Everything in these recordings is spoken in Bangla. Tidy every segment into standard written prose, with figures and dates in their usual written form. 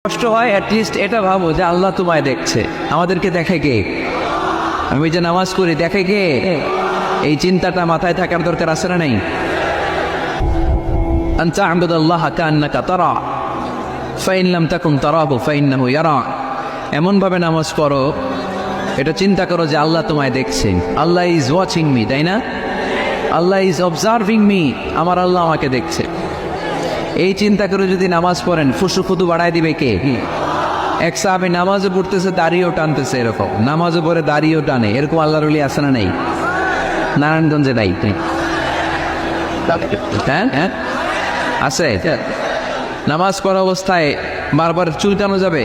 কষ্ট হয় অ্যাটলিস্ট এটা ভাবো যে আল্লাহ তোমায় দেখছে। আমাদেরকে দেখে কে? আমি যে নামাজ করি দেখে কে? এই চিন্তাটা মাথায় থাকার দরকার আছে না নাই? আন তা'বুদাল্লাহা কাআন্নাকা তারা ফাইন লাম তাকুন তারাহু ফাইন্নাহু ইয়ারা। এমন ভাবে নামাজ পড়ো, এটা চিন্তা করো যে আল্লাহ তোমায় দেখছেন। আল্লাহ ইজ ওয়াচিং মি, তাই না? আল্লাহ ইজ অবজার্ভিং মি, আমার আল্লাহ আমাকে দেখছে। এই চিন্তা করে যদি নামাজ পড়েন, ফুসুফুতু বাড়ায় দিবে কে? এক সাহাবী নামাজে পড়তেছে, দাড়িও টানতেছে, এরকম নামাজে পড়ে দাড়িও টানে, এরকম আল্লাহর ওলি আছে না নেই? নারায়ণগঞ্জে নাই? হ্যাঁ হ্যাঁ আছে। নামাজ পড়া অবস্থায় বারবার চুল টানো যাবে,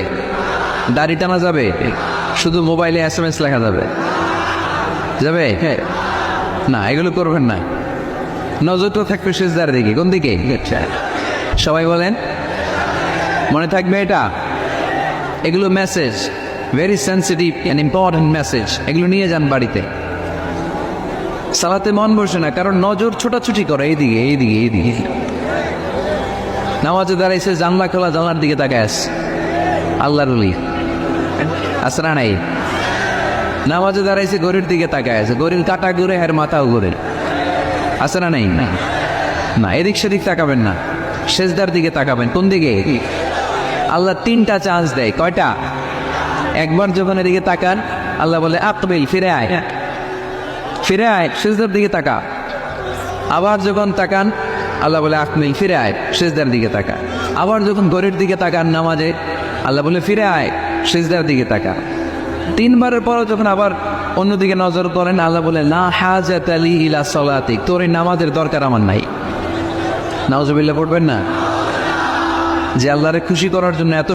দাড়ি টানা যাবে, শুধু মোবাইলে SMS লেখা যাবে? যাবে না, এগুলো করবেন না। নজরটা থাকবে সিজদার দিকে। কোন দিকে? সবাই বলেন, মনে থাকবে এটা। এগুলো message, very sensitive and important message. এগুলো নিয়ে যান বাড়িতে। সালাতে মন বসে না, কারণ নজর ছোটাছুটি করে এইদিকে এইদিকে এইদিকে। নামাজে দাঁড়াইছে, জানলা খোলা, জানলার দিকে তাকায় আছে। আল্লাহর ওলি আছে না নাই? নামাজে দাঁড়াইছে, ঘড়ির দিকে তাকায় আছে, ঘড়ির কাটা ঘুরে, আর মাথাও ঘুরে, আছে না নাই? না, এদিক সেদিক তাকাবেন না, সেজদার দিকে তাকাবেন। কোন দিকে? আল্লাহ 3টা চান্স দেয়। কয়টা? একবার যখন এদিকে তাকান, আল্লাহ বলে আকবিল, ফিরে আয়, ফিরে আয়, সেজদার দিকে তাকা। আবার যখন তাকান, আল্লাহ বলে আকবিল, ফিরে আয়, সেজদার দিকে তাকা। আবার যখন ঘড়ির দিকে তাকান নামাজে, আল্লাহ বলে ফিরে আয়, সেজদার দিকে তাকা। 3বারের পরও যখন আবার অন্যদিকে নজর করেন, আল্লাহ বলে লা হাজাতা লি ইলা সালাতিক, তোর এই নামাজের দরকার আমার নাই। নাউজুবিল্লাহ পড়বেন না? যে আল্লাহরে খুশি করার জন্য এত